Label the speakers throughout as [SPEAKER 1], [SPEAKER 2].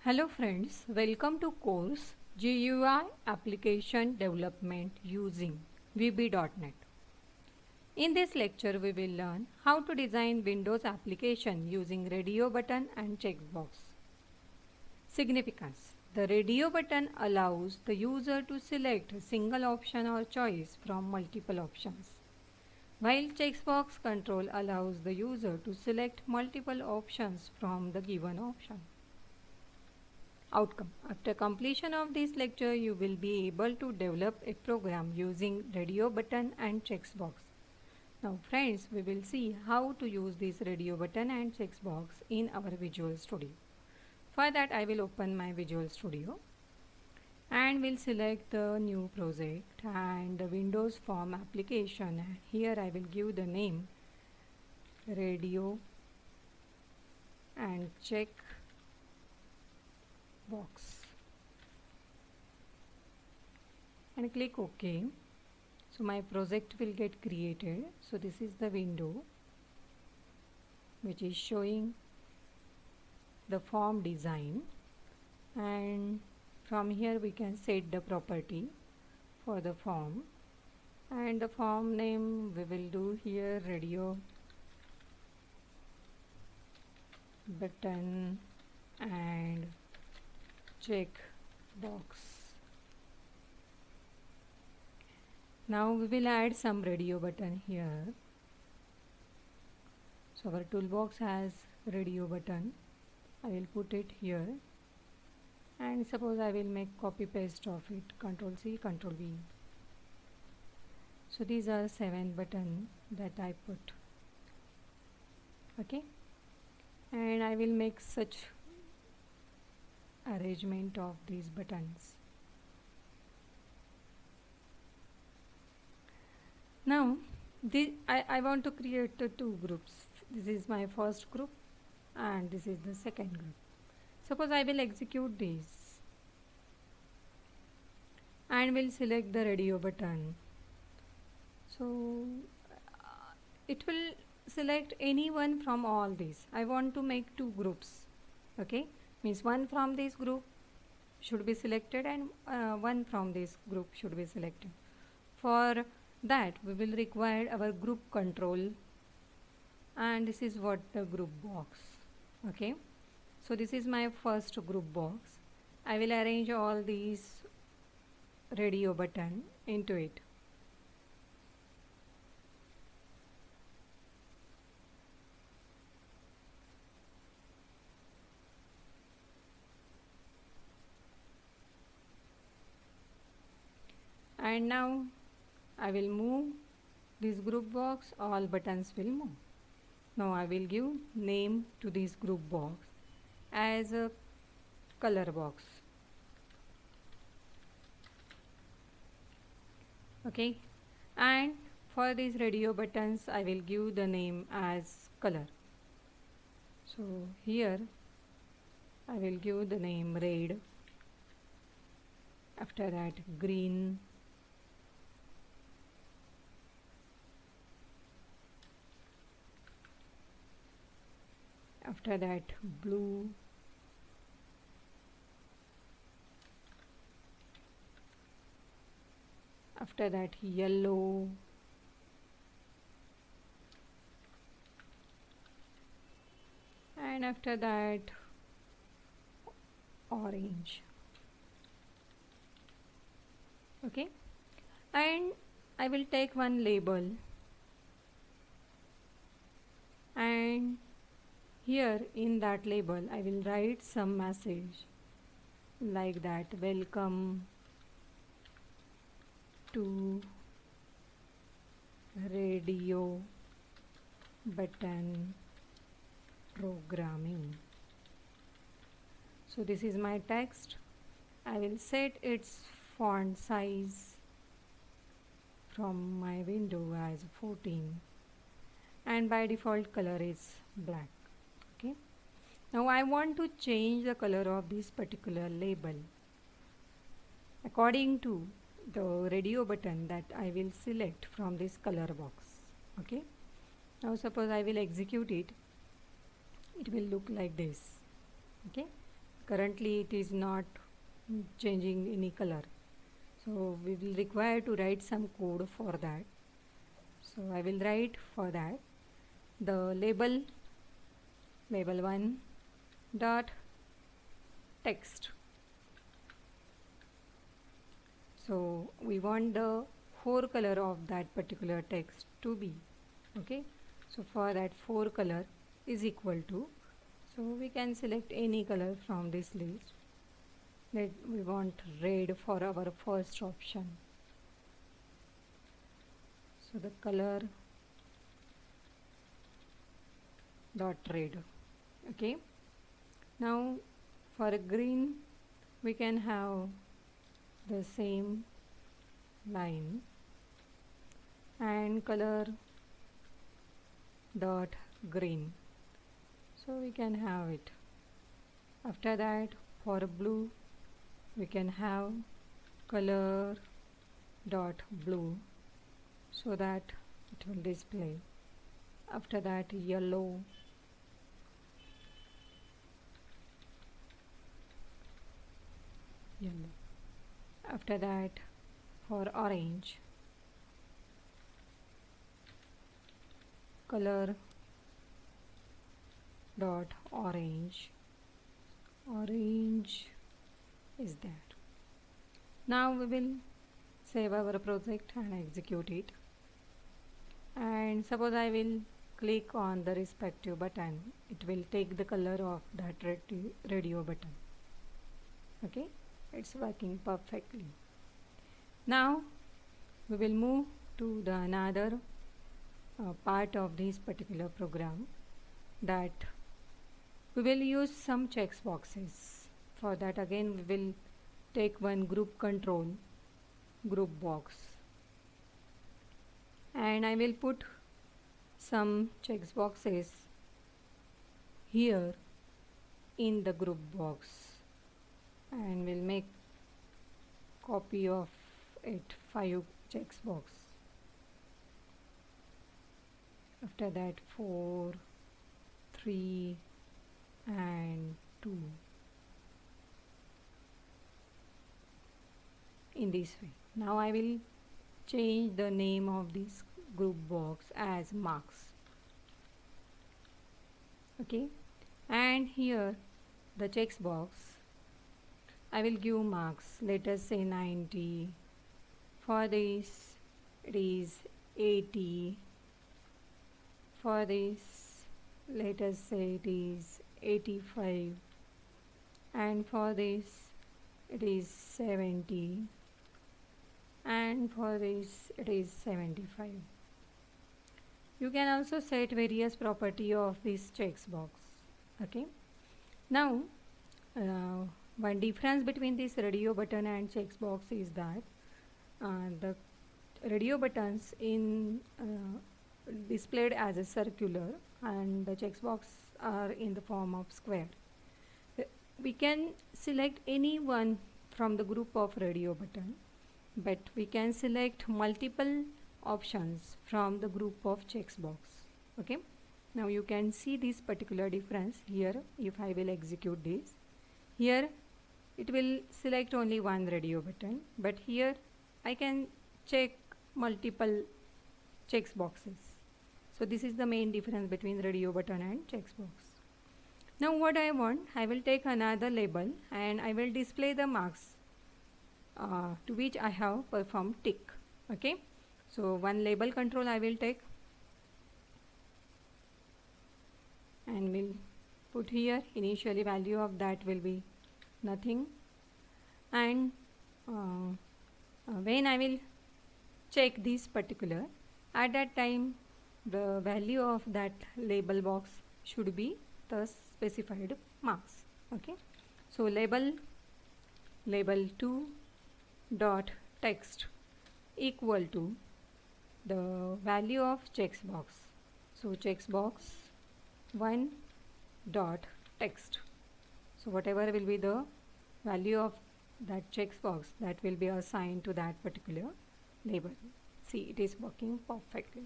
[SPEAKER 1] Hello friends, welcome to course GUI Application Development using VB.NET. In this lecture we will learn how to design Windows application using radio button and checkbox. Significance: the radio button allows the user to select a single option or choice from multiple options, while checkbox control allows the user to select multiple options from the given option. Outcome: after completion of this lecture, you will be able to develop a program using radio button and checkbox. Now friends, we will see how to use this radio button and checkbox in our Visual Studio. For that I will open my Visual Studio and will select the new project and the Windows Form application. Here I will give the name radio and check box and click OK. So my project will get created. So this is the window which is showing the form design, and from here we can set the property for the form, and the form name we will do here radio button and check box. Now we will add some radio button here. So our toolbox has radio button. I will put it here, and suppose I will make copy paste of it, Ctrl C, Ctrl V. So these are 7 buttons that I put. Okay, and I will make such arrangement of these buttons. Now I want to create two groups. This is my first group and this is the second group. Suppose I will execute this and will select the radio button. So it will select any one from all these. I want to make two groups. Okay, means one from this group should be selected and one from this group should be selected. For that we will require our group control, and this is what the group box. Okay, so this is my first group box. I will arrange all these radio button into it. And now I will move this group box, all buttons will move. Now I will give name to this group box as a color box. Okay, and for these radio buttons I will give the name as color. So here I will give the name red, after that green, after that blue, after that yellow, and after that orange. Okay, and I will take one label, and here in that label I will write some message like that: welcome to radio button programming. So this is my text. I will set its font size from my window as 14, and by default color is black. Okay, now I want to change the color of this particular label according to the radio button that I will select from this color box. Okay, now suppose I will execute it, it will look like this. Okay, currently it is not changing any color. So we will require to write some code for that. So I will write for that the label 1 dot text. So we want the forecolor of that particular text to be, okay. So for that forecolor is equal to, so we can select any color from this list. We want red for our first option. So the color dot red, okay. Now for a green we can have the same line, and color dot green, so we can have it. After that for blue we can have color dot blue, so that it will display. After that yellow, after that for orange, color dot orange is there. Now we will save our project and execute it, and suppose I will click on the respective button, it will take the color of that radio button, okay. It's working perfectly. Now we will move to the another part of this particular program, that we will use some checks boxes. For that again we will take one group control group box, and I will put some checks boxes here in the group box, and we'll make copy of it 5 checks box. After that 4, 3 and 2, in this way. Now I will change the name of this group box as marks, okay. And here the checks box I will give marks, let us say 90. For this it is 80. For this let us say it is 85, and for this it is 70, and for this it is 75. You can also set various property of this checks box, okay. Now one difference between this radio button and checks box is that the radio buttons in displayed as a circular, and the checks box are in the form of square. We can select any one from the group of radio button, but we can select multiple options from the group of checks box, okay. Now you can see this particular difference here. If I will execute this, here it will select only one radio button, but here I can check multiple checks boxes. So this is the main difference between radio button and checks box. Now what I want, I will take another label and I will display the marks to which I have performed tick, okay. So one label control I will take and will put here. Initially value of that will be nothing, and when I will check this particular, at that time the value of that label box should be the specified marks, okay. So label 2 dot text equal to the value of checks box. So checks box 1 dot text. So whatever will be the value of that checks box, that will be assigned to that particular label. See, it is working perfectly.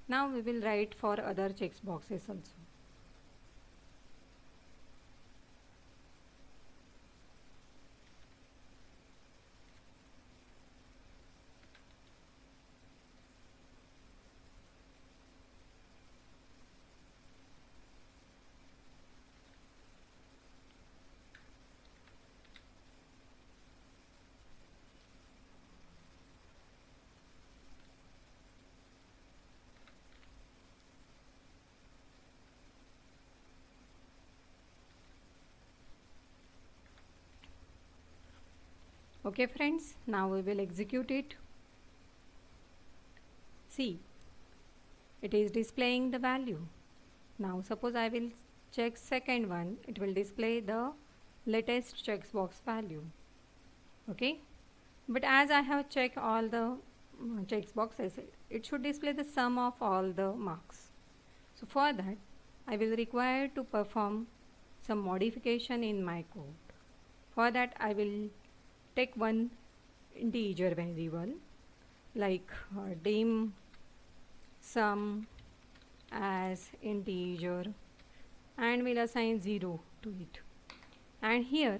[SPEAKER 1] Now we will write for other checks boxes also. Okay friends, now we will execute it. See, it is displaying the value. Now suppose I will check second one, it will display the latest checkbox value. Okay, but as I have checked all the checkboxes, it should display the sum of all the marks. So for that I will require to perform some modification in my code. For that I will take one integer variable like dim sum as integer and will assign 0 to it, and here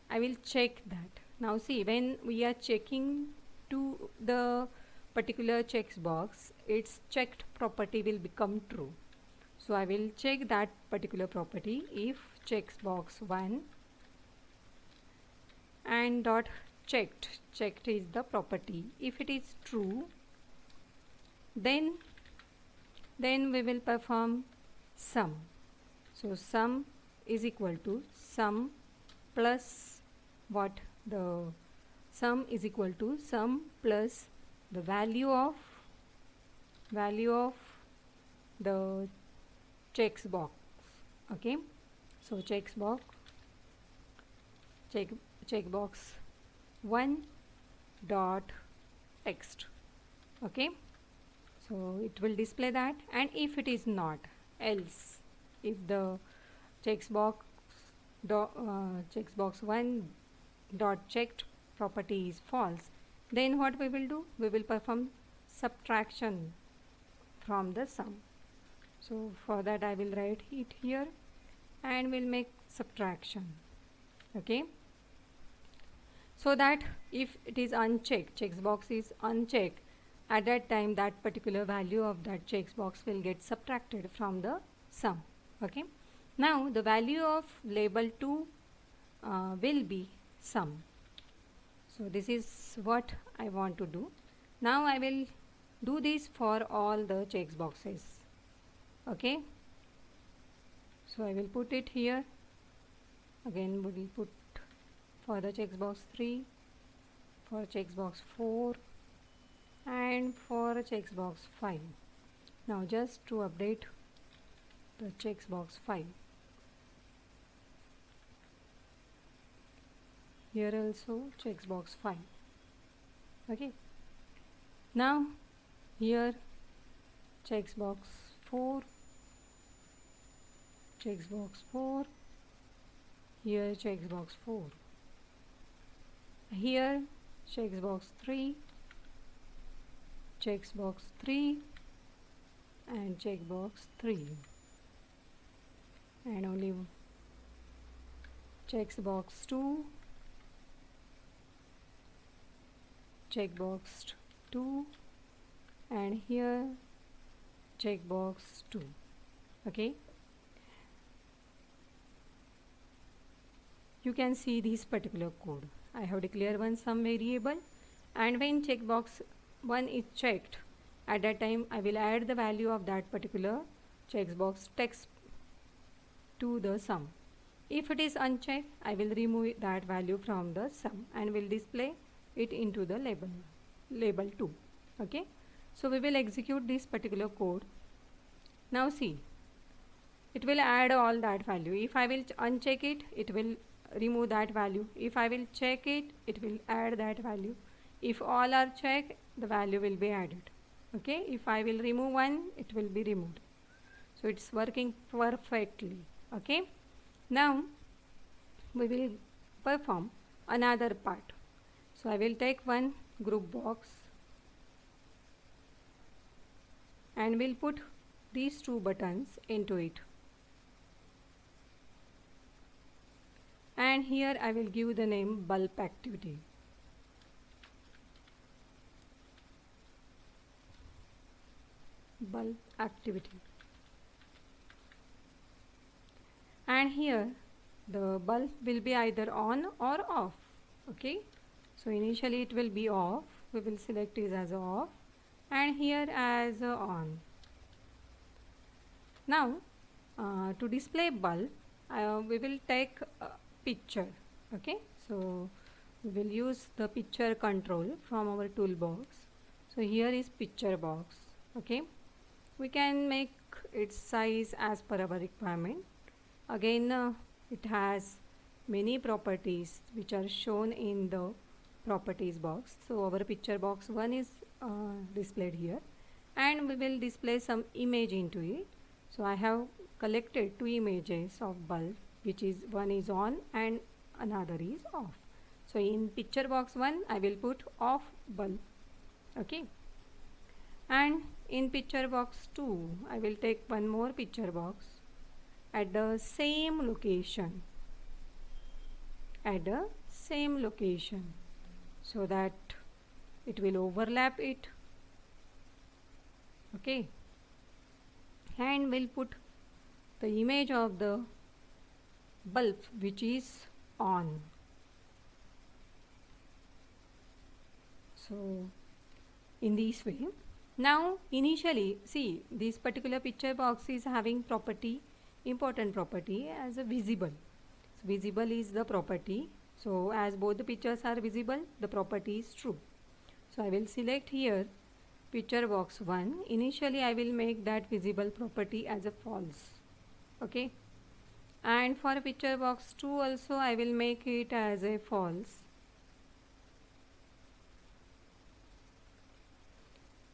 [SPEAKER 1] I will check that. Now see, when we are checking to the particular checkbox, its checked property will become true. So I will check that particular property if checkbox 1 and dot checked is the property. If it is true, then we will perform sum. So sum is equal to sum plus what? The sum is equal to sum plus the value of the checkbox. Okay, so checkbox 1 dot text. Okay, so it will display that, and if it is not, else if the checkbox 1 dot checked property is false, then what we will do? We will perform subtraction from the sum. So for that I will write it here and will make subtraction. Okay, so that if it is unchecked, checkbox is unchecked, at that time that particular value of that checkbox will get subtracted from the sum. Okay, now the value of label 2 will be sum. So this is what I want to do. Now I will do this for all the checkboxes. Okay, so I will put it here. Again we will put for the checkbox 3, for checkbox 4 and for checkbox 5. Now just to update the checkbox 5. Here also checkbox 5. Okay, now here checkbox 4, here checkbox 4, here checkbox 3, and checkbox 3, and only checkbox 2, checkbox 2, and here checkbox 2. Okay, you can see this particular code. I have declared one sum variable, and when checkbox 1 is checked, at that time I will add the value of that particular checkbox text to the sum. If it is unchecked, I will remove that value from the sum and will display it into the label 2. Okay, so we will execute this particular code. Now see, it will add all that value. If I will uncheck it, it will remove that value. If I will check it, it will add that value. If all are checked, the value will be added. Okay, if I will remove one, it will be removed. So it's working perfectly. Okay, now we will perform another part. So I will take one group box and will put these two buttons into it, and here I will give the name bulb activity. And here the bulb will be either on or off. Okay, so initially it will be off. We will select it as off, and here as on. Now to display bulb, we will take a picture. Okay, so we will use the picture control from our toolbox. So here is picture box. Okay, we can make its size as per our requirement. Again, it has many properties which are shown in the properties box. So our picture box 1 is displayed here, and we will display some image into it. So I have collected 2 images of bulb, which is one is on and another is off. So in picture box 1 I will put off bulb. Okay, and in picture box 2 I will take one more picture box at the same location, so that it will overlap it. Okay, and we'll put the image of the bulb which is on. So in this way, now initially see this particular picture box is having property, important property as a visible. So visible is the property. So as both the pictures are visible, the property is true. So I will select here picture box 1. Initially I will make that visible property as a false. Okay, and for picture box 2 also I will make it as a false.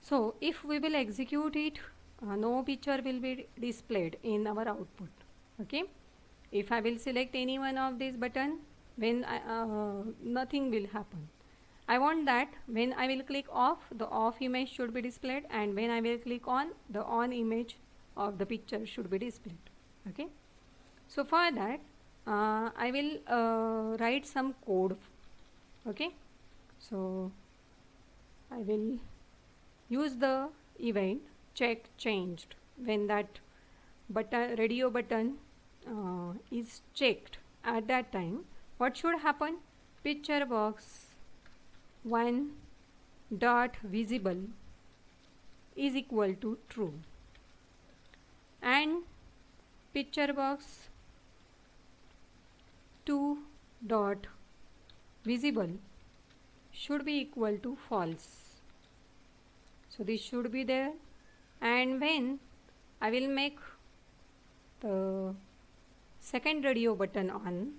[SPEAKER 1] So if we will execute it, no picture will be displayed in our output. Okay, if I will select any one of these button, when nothing will happen. I want that when I will click off, the off image should be displayed, and when I will click on, the on image of the picture should be displayed. Okay, so for that I will write some code. Okay, so I will use the event check changed. When that button, radio button is checked, at that time what should happen? Picture box 1 dot visible is equal to true, and picture box 2 dot visible should be equal to false. So this should be there, and when I will make the second radio button on,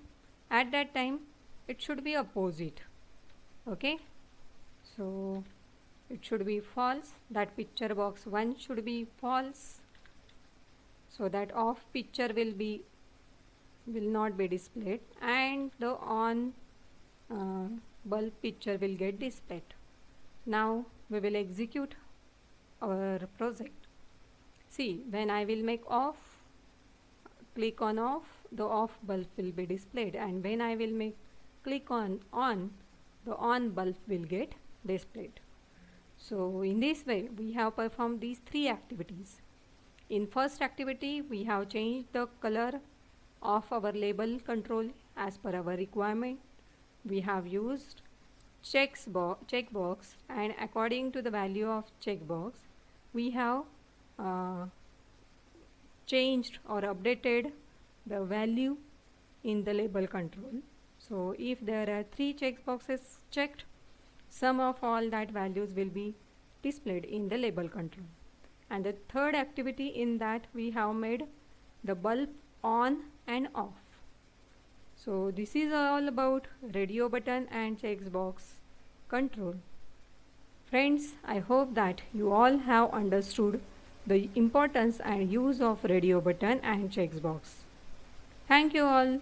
[SPEAKER 1] at that time it should be opposite. Okay, so it should be false, that picture box 1 should be false, so that off picture will not be displayed, and the on bulb picture will get displayed. Now we will execute our project. See, when I will make off, click on off, the off bulb will be displayed, and when I will make click on, the on bulb will get displayed. So in this way we have performed these 3 activities. In first activity we have changed the color of our label control as per our requirement. We have used checkbox, and according to the value of checkbox we have changed or updated the value in the label control. So if there are 3 checkboxes checked, sum of all that values will be displayed in the label control. And the third activity, in that we have made the bulb on and off. So this is all about radio button and checkbox control. Friends, I hope that you all have understood the importance and use of radio button and checkbox. Thank you all.